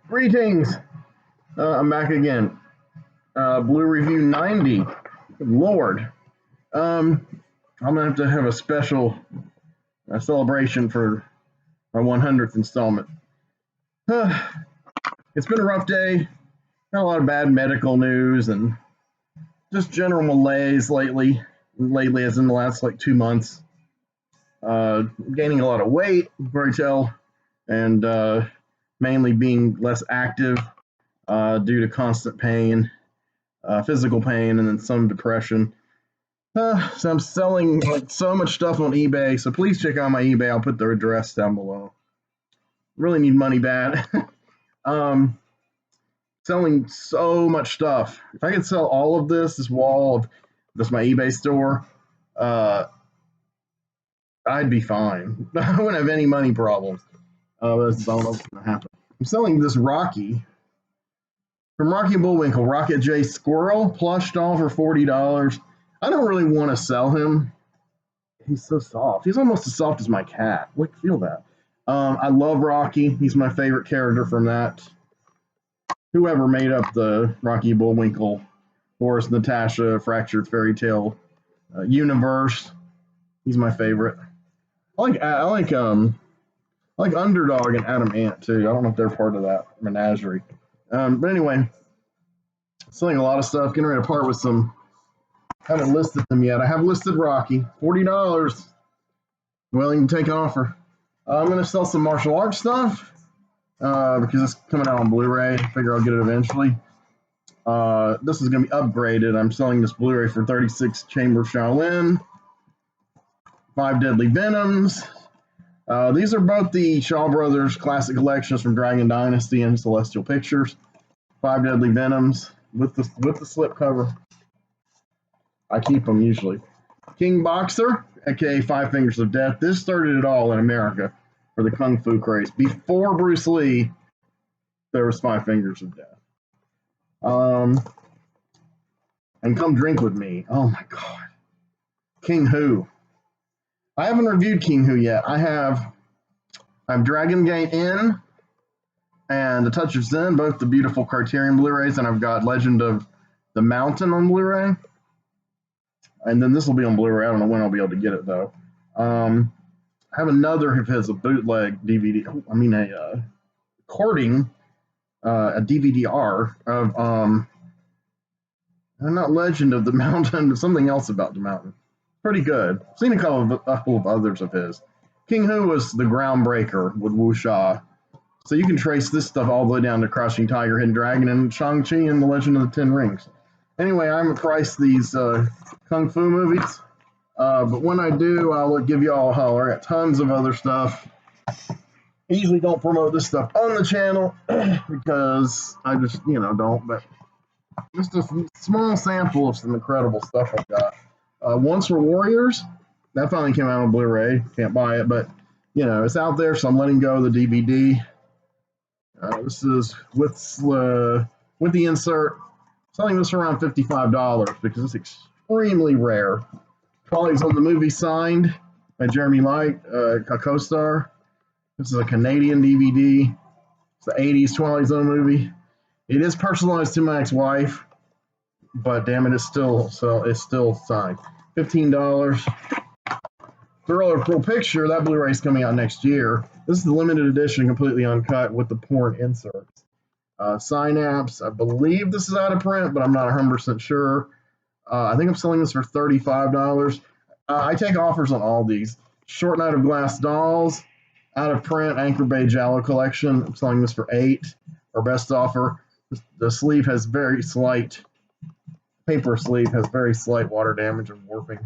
Greetings! I'm back again. Blue Review 90. Good Lord. I'm going to have a special celebration for my 100th installment. It's been a rough day. Got a lot of bad medical news and just general malaise lately. Lately, as in the last 2 months. Gaining a lot of weight, very tell, and mainly being less active due to constant pain, physical pain, and then some depression. So I'm selling so much stuff on eBay, so please check out my eBay. I'll put the address down below. Really need money bad. Selling so much stuff. If I could sell all of this wall of this my eBay store, I'd be fine. I wouldn't have any money problems. But I don't know what's going to happen. I'm selling this Rocky from Rocky Bullwinkle, Rocket J Squirrel, plush doll for $40. I don't really want to sell him. He's so soft. He's almost as soft as my cat. Look, feel that. I love Rocky. He's my favorite character from that. Whoever made up the Rocky Bullwinkle, Horace, Natasha, Fractured Fairy Tale universe. He's my favorite. I like Underdog and Adam Ant too. I don't know if they're part of that menagerie. But anyway, selling a lot of stuff. Getting ready to part with some. Haven't listed them yet. I have listed Rocky. $40. Willing to take an offer. I'm going to sell some martial arts stuff because it's coming out on Blu-ray. I figure I'll get it eventually. This is going to be upgraded. I'm selling this Blu-ray for 36 Chamber Shaolin. 5 Deadly Venoms. These are both the Shaw Brothers classic collections from Dragon Dynasty and Celestial Pictures. 5 Deadly Venoms with the slipcover. I keep them usually. King Boxer, aka Five Fingers of Death. This started it all in America for the Kung Fu craze. Before Bruce Lee, there was Five Fingers of Death. And Come Drink With Me. Oh my God. King Hu. I haven't reviewed King Hu yet. I have Dragon Gate Inn and A Touch of Zen, both the beautiful Criterion Blu-rays, and I've got Legend of the Mountain on Blu-ray. And then this will be on Blu-ray. I don't know when I'll be able to get it though. I have another of his, a bootleg DVD. A recording, a DVD-R of not Legend of the Mountain, but something else about the mountain. Pretty good. I've seen a couple of others of his. King Hu was the groundbreaker with wuxia. So you can trace this stuff all the way down to Crouching Tiger, Hidden Dragon, and Shang-Chi and The Legend of the Ten Rings. Anyway, I'm going to price these Kung Fu movies. But when I do, I'll give you all a holler. I got tons of other stuff. I usually don't promote this stuff on the channel because I just, don't. But just a small sample of some incredible stuff I've got. Once Were Warriors, that finally came out on Blu-ray. Can't buy it, but it's out there, so I'm letting go of the DVD. This is with the insert. Selling this for around $55 because it's extremely rare. Colleagues on the Movie signed by Jeremy Light, co-star. This is a Canadian DVD. It's the 80s Twilight Zone movie. It is personalized to my ex-wife, but damn it, it's still signed. $15. Thriller Full Picture, that Blu-ray is coming out next year. This is the limited edition, completely uncut with the porn inserts. Synapse, I believe this is out of print, but I'm not 100% sure. I think I'm selling this for $35. I take offers on all these. Short Night of Glass Dolls, out of print, Anchor Bay Giallo collection. I'm selling this for $8. Our best offer. The sleeve has very slight, paper sleeve has very slight water damage and warping.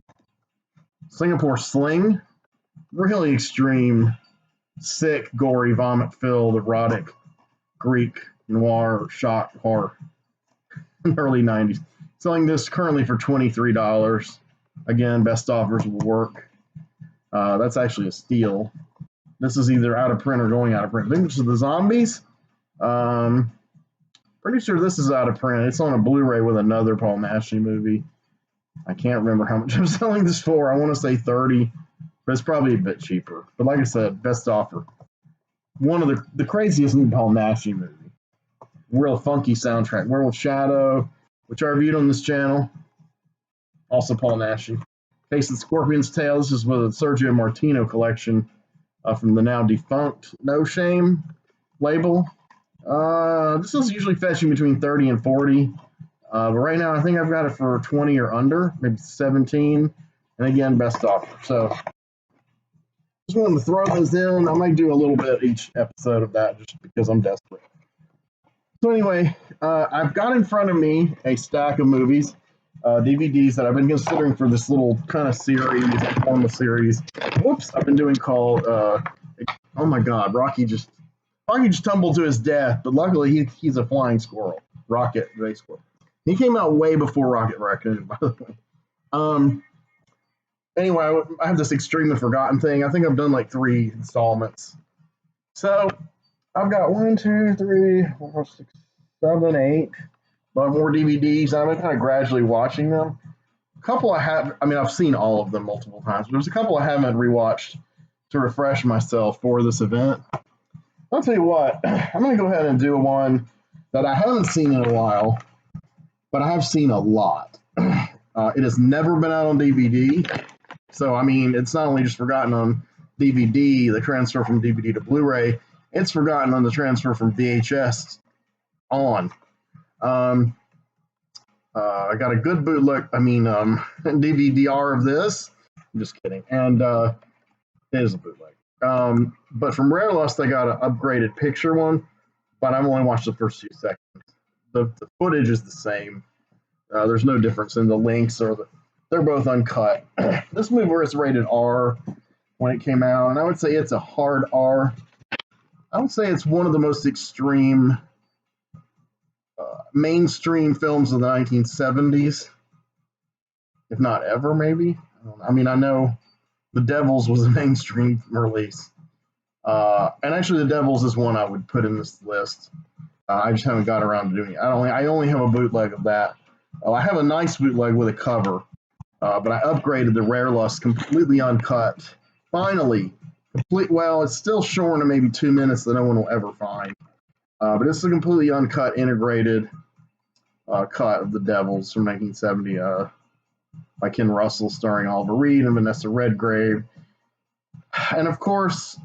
Singapore Sling, really extreme, sick, gory, vomit-filled, erotic, Greek noir shock horror in the early 90s. Selling this currently for $23. Again, best offers will work. That's actually a steal. This is either out of print or going out of print. I think this is the Zombies. Pretty sure this is out of print. It's on a Blu-ray with another Paul Naschy movie. I can't remember how much I'm selling this for. I want to say $30, but it's probably a bit cheaper. But like I said, best offer. One of the craziest Paul Naschy movie. real funky soundtrack. Werewolf Shadow, which I reviewed on this channel. Also Paul Nashi. Case of the Scorpion's Tail. This is with a Sergio Martino collection from the now defunct No Shame label. This is usually fetching between 30 and 40. But right now I think I've got it for 20 or under, maybe 17. And again, best offer. So just wanted to throw those in. I might do a little bit each episode of that just because I'm desperate. So anyway, I've got in front of me a stack of movies, DVDs that I've been considering for this little kind of series, formal series. Whoops, I've been doing called, oh my God, Rocky just tumbled to his death, but luckily he's a flying squirrel, rocket race squirrel. He came out way before Rocket Raccoon, by the way. Anyway, I have this extremely forgotten thing. I think I've done like 3 installments. So I've got 1, 2, 3, 4, 6, 7, 8. But more DVDs. I've been kind of gradually watching them. A couple I've seen all of them multiple times. But there's a couple I haven't rewatched to refresh myself for this event. I'll tell you what, I'm going to go ahead and do one that I haven't seen in a while, but I have seen a lot. It has never been out on DVD. So, I mean, it's not only just forgotten on DVD, the transfer from DVD to Blu-ray, it's forgotten on the transfer from VHS on. I got a good bootleg, DVD-R of this. I'm just kidding. And it is a bootleg. But from Rare Lust, I got an upgraded picture one, but I've only watched the first few seconds. The footage is the same. There's no difference in the links they're both uncut. This movie was rated R when it came out, and I would say it's a hard R. I would say it's one of the most extreme mainstream films of the 1970s, if not ever, maybe. I know The Devils was a mainstream release. And actually, The Devils is one I would put in this list. I just haven't got around to doing it. I only have a bootleg of that. I have a nice bootleg with a cover. But I upgraded the Rare Lust completely uncut. Finally, well, it's still short of maybe 2 minutes that no one will ever find. But it's a completely uncut, integrated cut of The Devils from 1970 by Ken Russell, starring Oliver Reed and Vanessa Redgrave. And of course,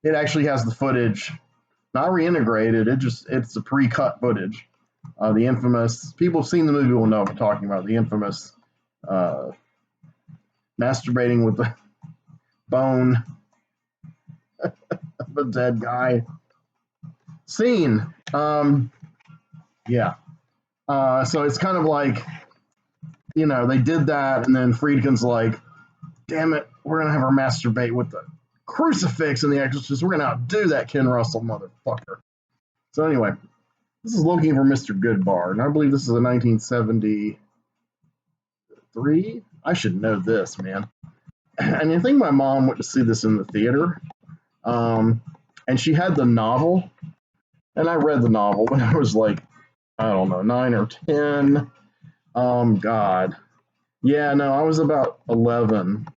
it actually has the footage, not reintegrated. It's the pre-cut footage. The infamous, people who've seen the movie will know what I'm talking about. The infamous masturbating with the bone of a dead guy scene. Yeah. So it's kind of like, they did that, and then Friedkin's like, damn it, we're going to have her masturbate with the crucifix in The Exorcist. We're going to outdo that Ken Russell motherfucker. So anyway, this is Looking for Mr. Goodbar, and I believe this is a 1973. I should know this, man. And I think my mom went to see this in the theater, and she had the novel, and I read the novel when I was like, I don't know, 9 or 10. God. Yeah, no, I was about 11,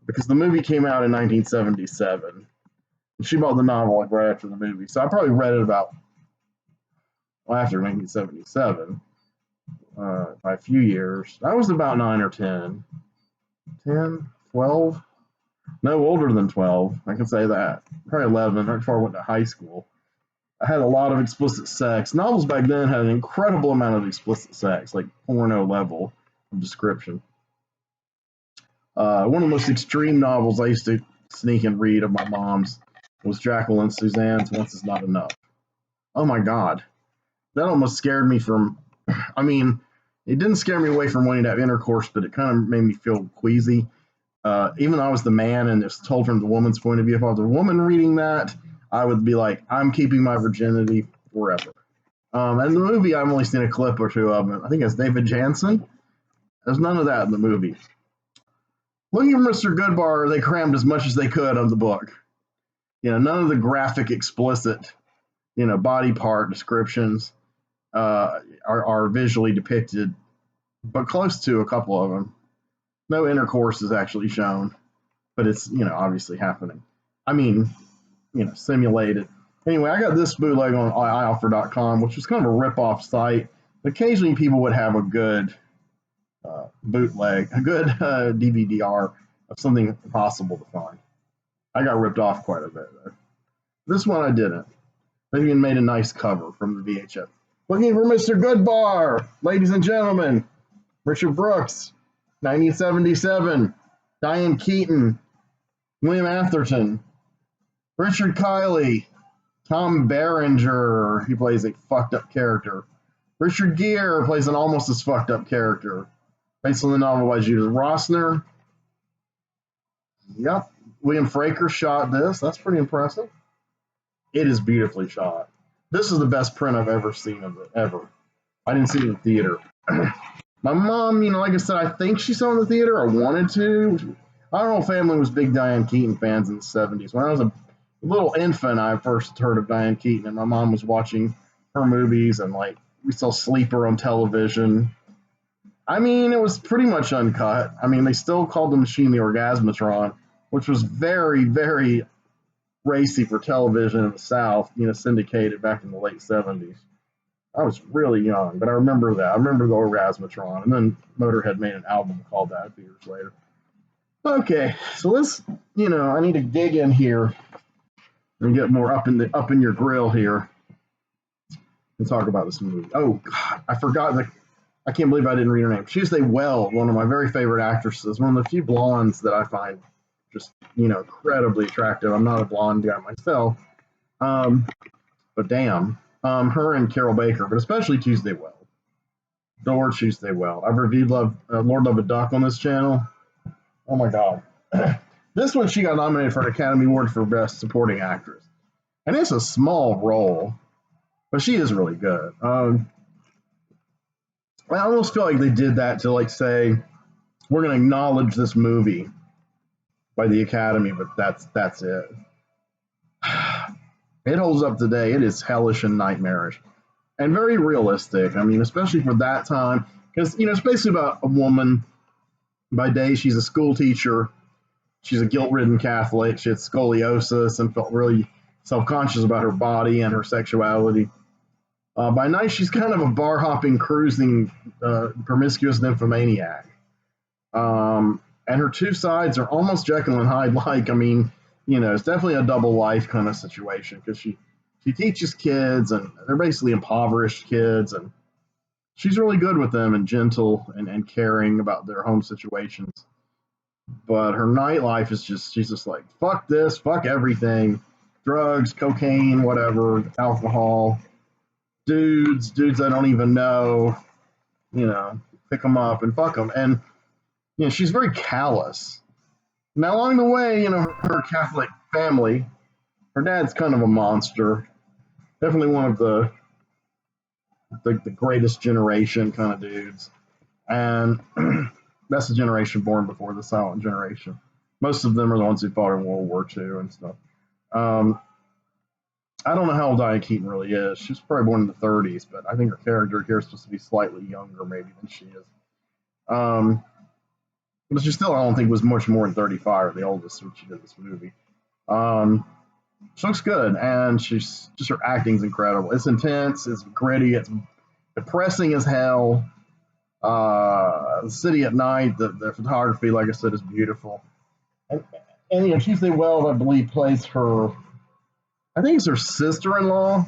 because the movie came out in 1977. And she bought the novel like right after the movie, so I probably read it after 1977. By a few years. I was about 9 or 10. 10, 12? No, older than 12. I can say that. Probably 11, right before I went to high school. I had a lot of explicit sex. Novels back then had an incredible amount of explicit sex, like porno level of description. One of the most extreme novels I used to sneak and read of my mom's was Jacqueline Suzanne's Once Is Not Enough. Oh my God. That almost scared me from, it didn't scare me away from wanting to have intercourse, but it kind of made me feel queasy. Even though I was the man and it's told from the woman's point of view, if I was a woman reading that, I would be like, I'm keeping my virginity forever. And the movie, I've only seen a clip or two of it. I think it's David Jansen. There's none of that in the movie. Looking for Mr. Goodbar, they crammed as much as they could of the book. None of the graphic, explicit, body part descriptions are visually depicted, but close to a couple of them. No intercourse is actually shown, but it's, obviously happening. Simulated. Anyway, I got this bootleg on ioffer.com, which was kind of a rip-off site. Occasionally, people would have a good bootleg, a good DVD-R of something impossible to find. I got ripped off quite a bit, though. This one I didn't. They even made a nice cover from the VHS. Looking for Mr. Goodbar, ladies and gentlemen. Richard Brooks, 1977. Diane Keaton, William Atherton, Richard Kiley, Tom Berenger, he plays a fucked up character. Richard Gere plays an almost as fucked up character, based on the novel by Judith Rosner. Yep, William Fraker shot this. That's pretty impressive. It is beautifully shot. This is the best print I've ever seen of it, ever. I didn't see it in the theater. My mom, like I said, I think she saw it in the theater. I wanted to. I don't know if family was big Diane Keaton fans in the 70s. When I was a little infant, I first heard of Diane Keaton, and my mom was watching her movies, and we saw Sleeper on television. I mean, it was pretty much uncut. I mean, they still called the machine the Orgasmatron, which was very, very racy for television in the South, syndicated back in the late 70s. I was really young, but I remember that. I remember the Orgasmatron, and then Motorhead made an album called that a few years later. Okay, so let's, I need to dig in here and get more up in your grill here and talk about this movie. Oh God, I forgot I can't believe I didn't read her name. Tuesday Weld, one of my very favorite actresses, one of the few blondes that I find just incredibly attractive. I'm not a blonde guy myself, but damn. Her and Carol Baker, but especially Tuesday Weld. Adore Tuesday Weld. I've reviewed Lord Love a Duck on this channel. Oh my God. This one, she got nominated for an Academy Award for Best Supporting Actress. And it's a small role, but she is really good. I almost feel like they did that to say, we're going to acknowledge this movie by the Academy, but that's it. It holds up today. It is hellish and nightmarish and very realistic. I mean, especially for that time, because, it's basically about a woman. By day, she's a school teacher. She's a guilt-ridden Catholic. She had scoliosis and felt really self-conscious about her body and her sexuality. By night, she's kind of a bar-hopping, cruising, promiscuous nymphomaniac. And her two sides are almost Jekyll and Hyde-like. I mean, it's definitely a double life kind of situation because she teaches kids and they're basically impoverished kids, and she's really good with them and gentle and caring about their home situations. But her nightlife is she's just like, fuck this, fuck everything. Drugs, cocaine, whatever, alcohol, dudes I don't even know, pick them up and fuck them. And, she's very callous. Now, along the way, her Catholic family, her dad's kind of a monster. Definitely one of the greatest generation kind of dudes. And that's the generation born before the silent generation. Most of them are the ones who fought in World War II and stuff. I don't know how old Diane Keaton really is. She was probably born in the 30s, but I think her character here is supposed to be slightly younger maybe than she is. But she still, I don't think, was much more than 35 or the oldest when she did this movie. She looks good, and her acting's incredible. It's intense, it's gritty, it's depressing as hell. The city at night, the photography, like I said, is beautiful. And Tuesday Weld, I believe, plays her, I think it's her sister-in-law,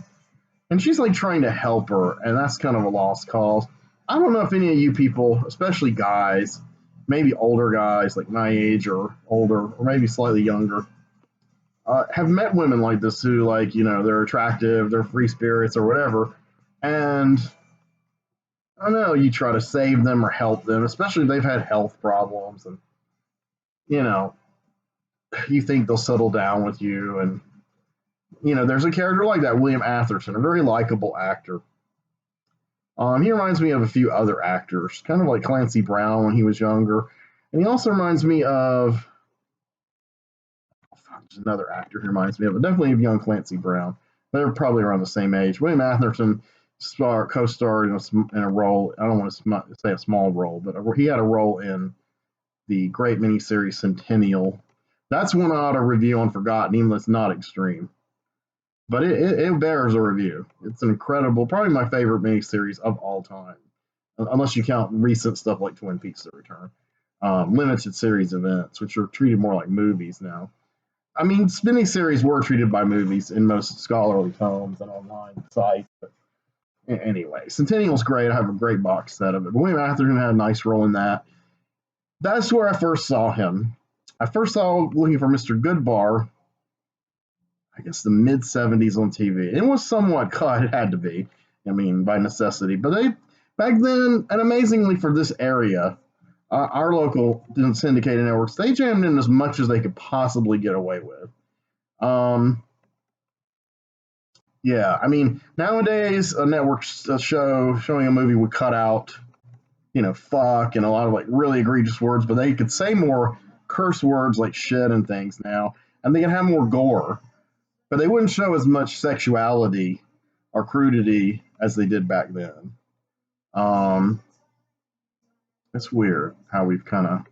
and she's trying to help her, and that's kind of a lost cause. I don't know if any of you people, especially guys, maybe older guys like my age or older, or maybe slightly younger, have met women like this who, they're attractive, they're free spirits or whatever, and I don't know, you try to save them or help them, especially if they've had health problems, and, you think they'll settle down with you, and, there's a character like that, William Atherton, a very likable actor. He reminds me of a few other actors, kind of like Clancy Brown when he was younger. And he also reminds me of, there's another actor who reminds me of, but definitely of young Clancy Brown. They're probably around the same age. William Atherton co-starred in a role, I don't want to say a small role, but he had a role in the great miniseries Centennial. That's one I ought to review on Forgotten, even though it's not extreme. but it bears a review. It's an incredible, probably my favorite miniseries of all time, unless you count recent stuff like Twin Peaks: The Return, limited series events, which are treated more like movies now. I mean, miniseries were treated by movies in most scholarly tomes and online sites. But anyway, Centennial's great. I have a great box set of it. William Atherton had a nice role in that. That's where I first saw him. I first saw Looking for Mr. Goodbar, I guess the mid 70s on TV. It was somewhat cut, it had to be, I mean, by necessity. But they, back then, and amazingly for this area, our local syndicated networks, they jammed in as much as they could possibly get away with. Yeah, I mean, nowadays, a network show showing a movie would cut out, fuck and a lot of like really egregious words, but they could say more curse words like shit and things now, and they can have more gore, but they wouldn't show as much sexuality or crudity as they did back then. It's weird how we've kind of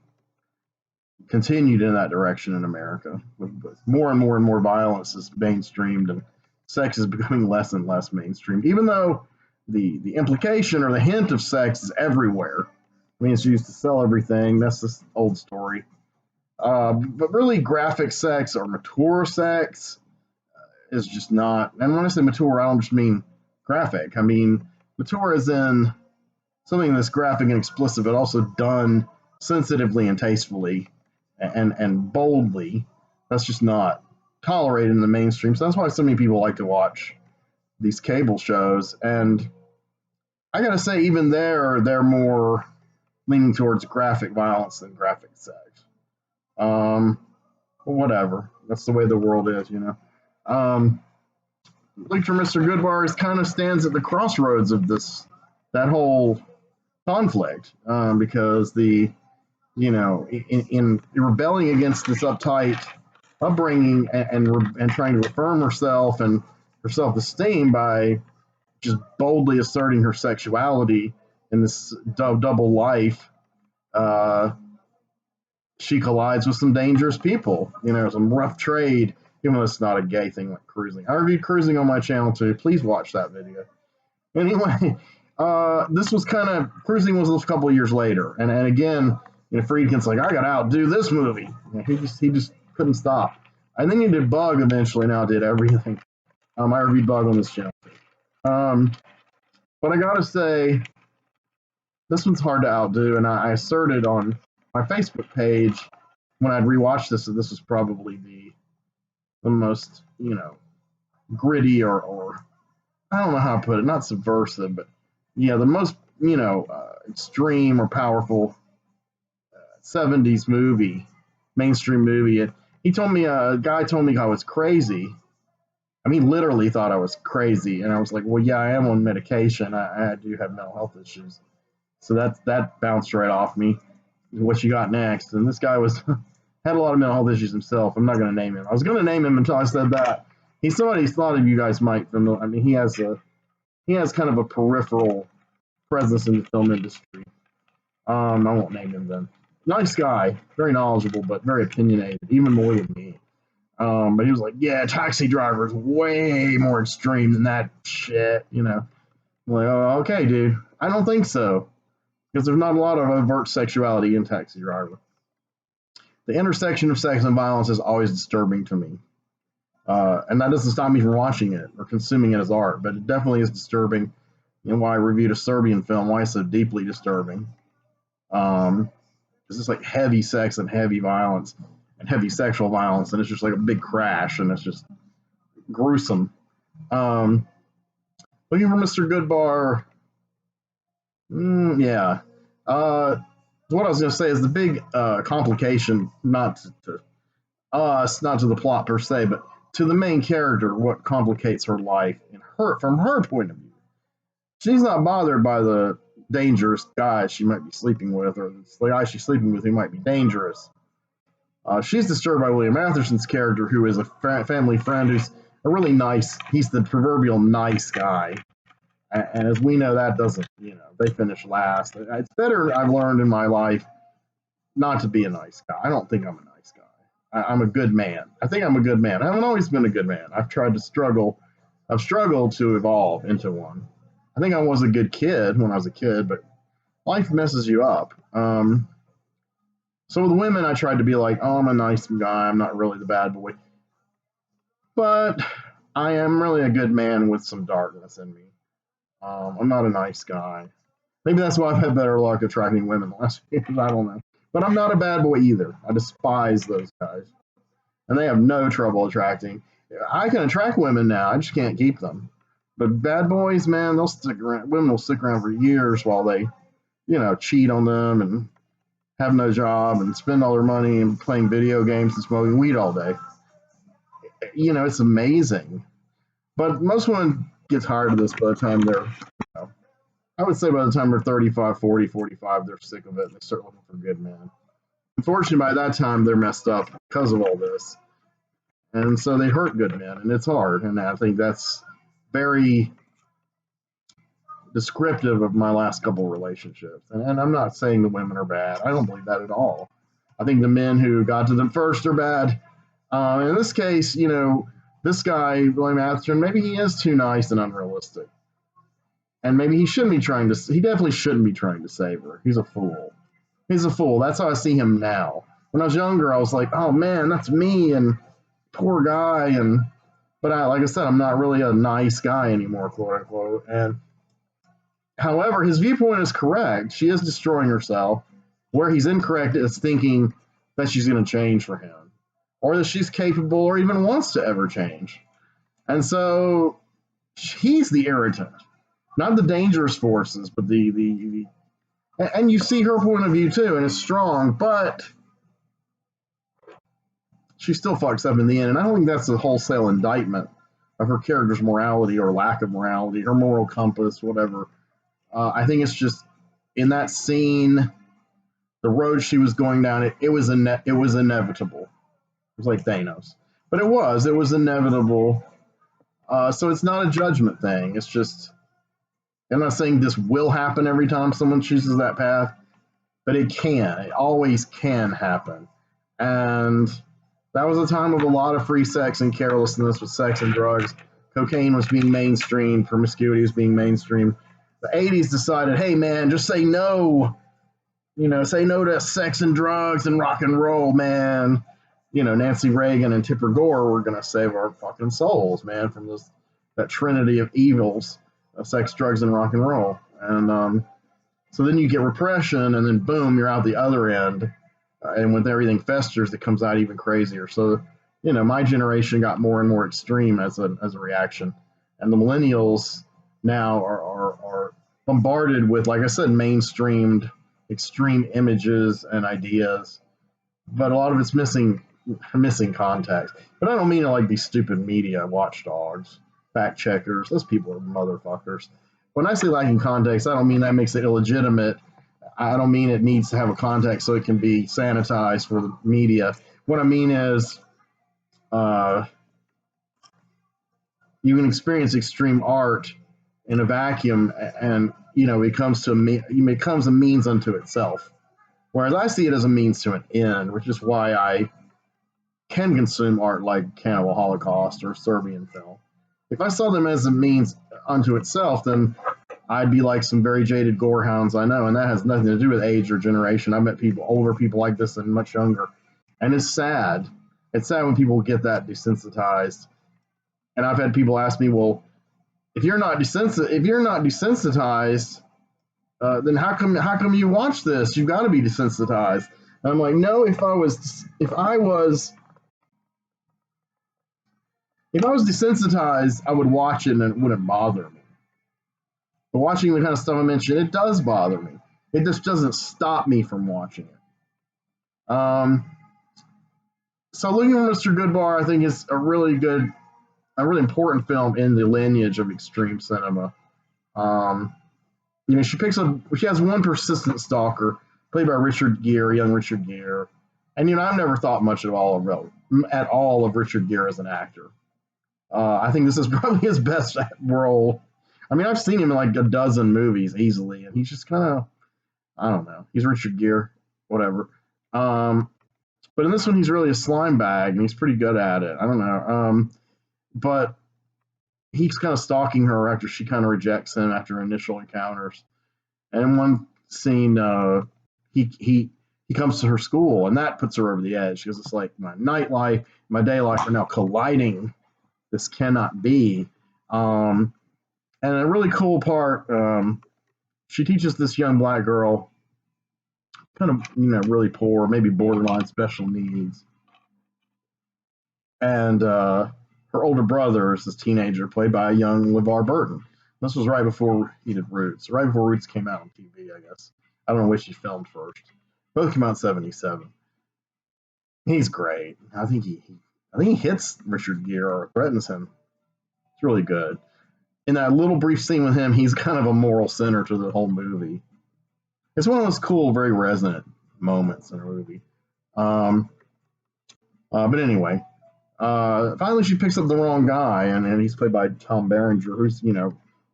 continued in that direction in America with more and more and more violence is mainstreamed and sex is becoming less and less mainstreamed, even though the implication or the hint of sex is everywhere. I mean, it's used to sell everything. That's this old story. But really, graphic sex or mature sex is just not. And when I say mature, I don't just mean graphic. I mean mature as in something that's graphic and explicit, but also done sensitively and tastefully and boldly. That's just not tolerated in the mainstream. So that's why so many people like to watch these cable shows. And I gotta say, even they're more leaning towards graphic violence than graphic sex. Whatever. That's the way the world is, Lecture Mr. Goodbar is kind of stands at the crossroads of that whole conflict, because in rebelling against this uptight upbringing and trying to affirm herself and her self-esteem by just boldly asserting her sexuality in this double life, she collides with some dangerous people, some rough trade, even though it's not a gay thing like cruising. I reviewed cruising on my channel too. Please watch that video. Anyway, this was cruising was a couple of years later. And again, Friedkin's like, I got to outdo this movie. He just couldn't stop. And then he did Bug eventually. Now did everything. I reviewed Bug on this channel. But I got to say, this one's hard to outdo. And I asserted on my Facebook page when I'd rewatched this, that this was probably the most, gritty or I don't know how to put it, not subversive, but yeah, the most, extreme or powerful 70s movie, mainstream movie. And a guy told me I was crazy. I mean, literally thought I was crazy. And I was like, well, yeah, I am on medication. I do have mental health issues. So that bounced right off me. What you got next? And this guy had a lot of mental health issues himself. I'm not going to name him. I was going to name him until I said that. He's somebody a lot of you guys might familiar. I mean, he has kind of a peripheral presence in the film industry. I won't name him then. Nice guy, very knowledgeable, but very opinionated, even more than me. But he was like, yeah, Taxi Driver is way more extreme than that shit, I'm like, oh, okay, dude. I don't think so. Because there's not a lot of overt sexuality in Taxi Driver. The intersection of sex and violence is always disturbing to me. And that doesn't stop me from watching it or consuming it as art, but it definitely is disturbing. Why I reviewed a Serbian film, why it's so deeply disturbing. It's just like heavy sex and heavy violence and heavy sexual violence, and it's just like a big crash, and it's just gruesome. Looking for Mr. Goodbar. Yeah. What I was going to say is the big complication, not to us, not to the plot per se, but to the main character, what complicates her life from her point of view. She's not bothered by the dangerous guy she might be sleeping with, or the guy she's sleeping with who might be dangerous. She's disturbed by William Atherson's character, who is a family friend who's a really nice, he's the proverbial nice guy. And as we know, that doesn't, they finish last. It's better, I've learned in my life, not to be a nice guy. I don't think I'm a nice guy. I'm a good man. I think I'm a good man. I haven't always been a good man. I've tried to struggle I've struggled to evolve into one. I think I was a good kid when I was a kid, but life messes you up. So with women, I tried to be like, oh, I'm a nice guy. I'm not really the bad boy. But I am really a good man with some darkness in me. I'm not a nice guy. Maybe that's why I've had better luck attracting women the last few years. I don't know. But I'm not a bad boy either. I despise those guys. And they have no trouble attracting. I can attract women now. I just can't keep them. But bad boys, man, they'll stick around. Women will stick around for years while they, cheat on them and have no job and spend all their money and playing video games and smoking weed all day. It's amazing. But most women get tired of this by the time they're, I would say by the time they're 35, 40, 45, they're sick of it and they start looking for good men. Unfortunately, by that time, they're messed up because of all this. And so they hurt good men, and it's hard. And I think that's very descriptive of my last couple relationships. And I'm not saying the women are bad. I don't believe that at all. I think the men who got to them first are bad. In this case, this guy, William Atherton, maybe he is too nice and unrealistic. And maybe he definitely shouldn't be trying to save her. He's a fool. He's a fool. That's how I see him now. When I was younger, I was like, oh man, that's me and poor guy. But like I said, I'm not really a nice guy anymore, quote unquote. And however, his viewpoint is correct. She is destroying herself. Where he's incorrect is thinking that she's going to change for him, or that she's capable or even wants to ever change. And so he's the irritant, not the dangerous forces, but the and you see her point of view too, and it's strong, but she still fucks up in the end. And I don't think that's a wholesale indictment of her character's morality or lack of morality, her moral compass, whatever. I think it's just in that scene, the road she was going down, it was inevitable. It was like Thanos, but it was inevitable. So it's not a judgment thing. It's just, I'm not saying this will happen every time someone chooses that path, but it can. It always can happen. And that was a time of a lot of free sex and carelessness with sex and drugs. Cocaine was being mainstreamed. Promiscuity was being mainstreamed. The 80s decided, hey, man, just say no. Say no to sex and drugs and rock and roll, man. Nancy Reagan and Tipper Gore were going to save our fucking souls, man, from that trinity of evils of sex, drugs, and rock and roll. And so then you get repression, and then boom, you're out the other end. And with everything festers, it comes out even crazier. So, my generation got more and more extreme as a reaction. And the millennials now are bombarded with, like I said, mainstreamed extreme images and ideas. But a lot of it's missing context. But I don't mean it like these stupid media watchdogs, fact checkers. Those people are motherfuckers. When I say lacking context, I don't mean that makes it illegitimate. I don't mean it needs to have a context so it can be sanitized for the media. What I mean is you can experience extreme art in a vacuum, and it becomes a means unto itself. Whereas I see it as a means to an end, which is why I can consume art like Cannibal Holocaust or Serbian film. If I saw them as a means unto itself, then I'd be like some very jaded gorehounds I know, and that has nothing to do with age or generation. I've met older people like this and much younger, and it's sad. It's sad when people get that desensitized. And I've had people ask me, "Well, if you're not desensitized, then how come you watch this? You've got to be desensitized." And I'm like, no. If I was desensitized, I would watch it and it wouldn't bother me. But watching the kind of stuff I mentioned, it does bother me. It just doesn't stop me from watching it. So Looking for Mr. Goodbar, I think, is a really important film in the lineage of extreme cinema. She has one persistent stalker, played by young Richard Gere. And, I've never thought much at all of Richard Gere as an actor. I think this is probably his best role. I mean, I've seen him in like a dozen movies easily, and he's just kind of, I don't know. He's Richard Gere, whatever. But in this one, he's really a slime bag, and he's pretty good at it. I don't know. But he's kind of stalking her after she kind of rejects him after initial encounters. And in one scene, he comes to her school, and that puts her over the edge because it's like my nightlife, my day life are now colliding. This cannot be. And a really cool part, she teaches this young black girl, kind of, really poor, maybe borderline special needs. And her older brother is this teenager played by a young LeVar Burton. This was right before he did Roots, right before Roots came out on TV, I guess. I don't know which he filmed first. Both came out in '77. He's great. I think he hits Richard Gere or threatens him. It's really good. In that little brief scene with him, he's kind of a moral center to the whole movie. It's one of those cool, very resonant moments in a movie. But anyway, finally she picks up the wrong guy, and he's played by Tom Berenger, who's,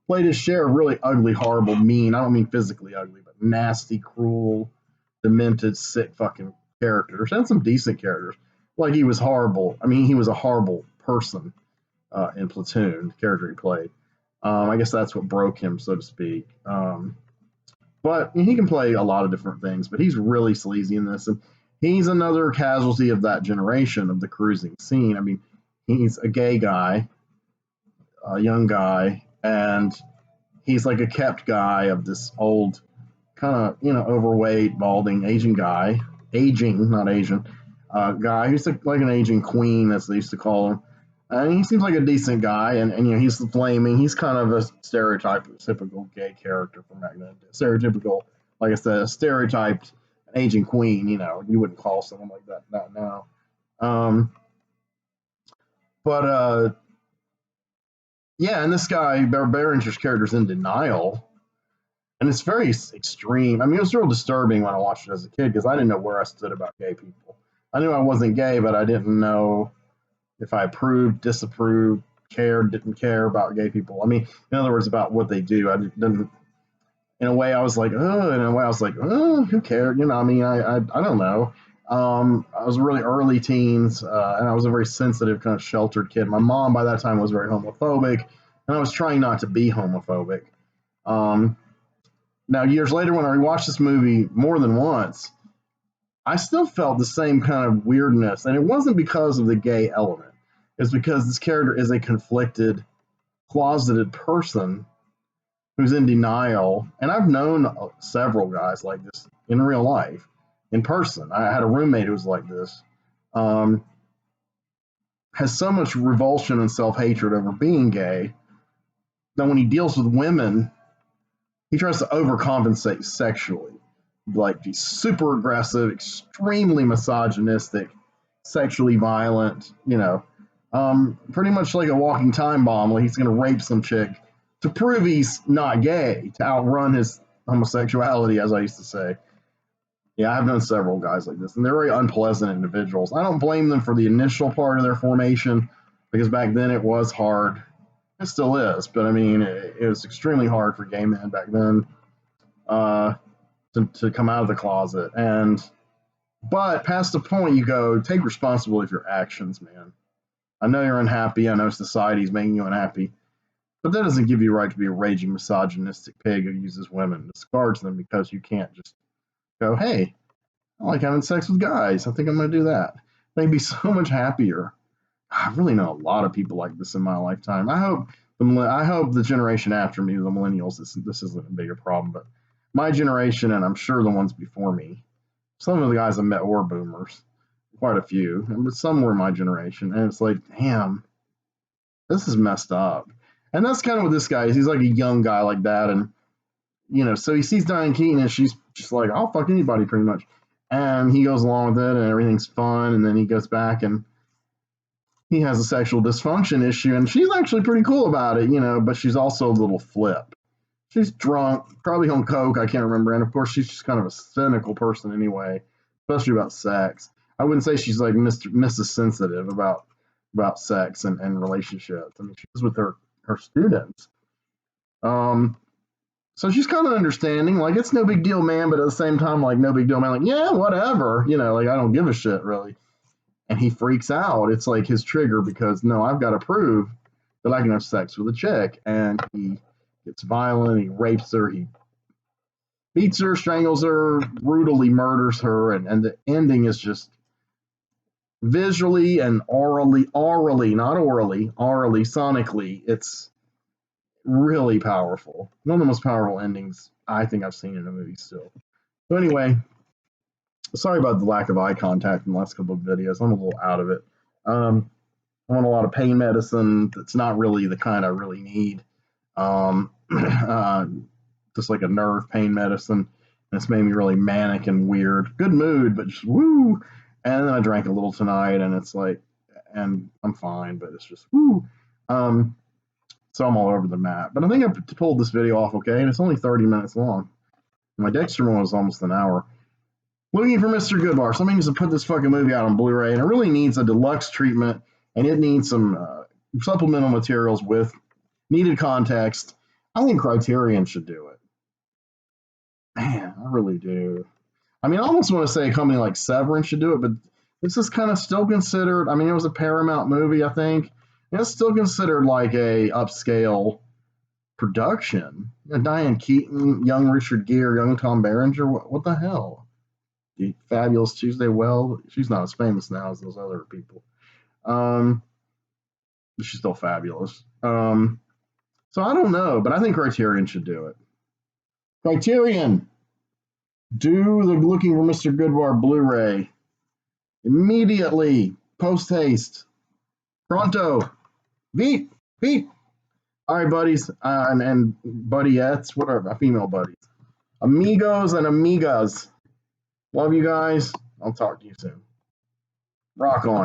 played his share of really ugly, horrible, mean, I don't mean physically ugly, but nasty, cruel, demented, sick fucking characters, and some decent characters. Like, he was horrible. I mean, he was a horrible person in Platoon, the character he played. I guess that's what broke him, so to speak. But he can play a lot of different things, but he's really sleazy in this. And he's another casualty of that generation of the cruising scene. I mean, he's a gay guy, a young guy, and he's like a kept guy of this old, kind of, overweight, balding Asian guy. Not Asian. Guy who's like an Asian queen, as they used to call him. And he seems like a decent guy, and he's flaming. He's kind of a stereotypical gay character from back then. Stereotypical, like I said, a stereotyped Asian queen. You wouldn't call someone like that now. Yeah, and this guy, Berenger's character's in denial, and it's very extreme. I mean, it was real disturbing when I watched it as a kid because I didn't know where I stood about gay people. I knew I wasn't gay, but I didn't know if I approved, disapproved, cared, didn't care about gay people. I mean, in other words, about what they do. I didn't. In a way, I was like, oh. In a way, I was like, oh, who cared? I mean, I don't know. I was really early teens, and I was a very sensitive, kind of sheltered kid. My mom, by that time, was very homophobic, and I was trying not to be homophobic. Now, years later, when I rewatched this movie more than once, I still felt the same kind of weirdness, and it wasn't because of the gay element. It's because this character is a conflicted, closeted person who's in denial. And I've known several guys like this in real life, in person. I had a roommate who was like this. Has so much revulsion and self-hatred over being gay that when he deals with women, he tries to overcompensate sexually. Like, he's super aggressive, extremely misogynistic, sexually violent, pretty much like a walking time bomb. Like, he's going to rape some chick to prove he's not gay, to outrun his homosexuality, as I used to say. Yeah, I've known several guys like this, and they're very unpleasant individuals. I don't blame them for the initial part of their formation, because back then it was hard. It still is, but I mean, it was extremely hard for gay men back then to come out of the closet. But past the point, you go, take responsibility for your actions, man. I know you're unhappy. I know society's making you unhappy. But that doesn't give you a right to be a raging misogynistic pig who uses women and discards them because you can't just go, hey, I like having sex with guys. I think I'm going to do that. They'd be so much happier. I really know a lot of people like this in my lifetime. I hope the generation after me, the millennials, this isn't a bigger problem. But my generation, and I'm sure the ones before me, some of the guys I met were boomers, quite a few, but some were my generation. And it's like, damn, this is messed up. And that's kind of what this guy is. He's like a young guy like that. And, so he sees Diane Keaton and she's just like, I'll fuck anybody pretty much. And he goes along with it and everything's fun. And then he goes back and he has a sexual dysfunction issue. And she's actually pretty cool about it, but she's also a little flip. She's drunk, probably on coke, I can't remember. And of course, she's just kind of a cynical person anyway, especially about sex. I wouldn't say she's like Mrs. Sensitive about sex and relationships. I mean, she's with her students. So she's kind of understanding, like, it's no big deal, man, but at the same time, like, no big deal, man, like, yeah, whatever, like, I don't give a shit, really. And he freaks out. It's like his trigger because, no, I've got to prove that I can have sex with a chick. And he gets violent, he rapes her, he beats her, strangles her, brutally murders her, and the ending is just visually and orally, sonically, it's really powerful. One of the most powerful endings I think I've seen in a movie still. So anyway, sorry about the lack of eye contact in the last couple of videos. I'm a little out of it. I'm on a lot of pain medicine that's not really the kind I really need. Just like a nerve pain medicine. And it's made me really manic and weird. Good mood, but just woo. And then I drank a little tonight, and it's like, and I'm fine, but it's just woo. So I'm all over the map. But I think I pulled this video off okay, and it's only 30 minutes long. My Dexter one was almost an hour. Looking for Mr. Goodbar. Somebody needs to put this fucking movie out on Blu-ray, and it really needs a deluxe treatment, and it needs some supplemental materials with needed context. I think Criterion should do it. Man, I really do. I mean, I almost want to say a company like Severance should do it, but this is kind of still considered, I mean, it was a Paramount movie, I think. And it's still considered like a upscale production. You know, Diane Keaton, young Richard Gere, young Tom Berenger, what the hell? The Fabulous Tuesday Well, she's not as famous now as those other people. But she's still fabulous. So I don't know, but I think Criterion should do it. Criterion! Do the Looking for Mr. Goodbar Blu-ray immediately, post haste, pronto, beep, beep. All right, buddies, and buddiettes, whatever, female buddies, amigos and amigas. Love you guys. I'll talk to you soon. Rock on.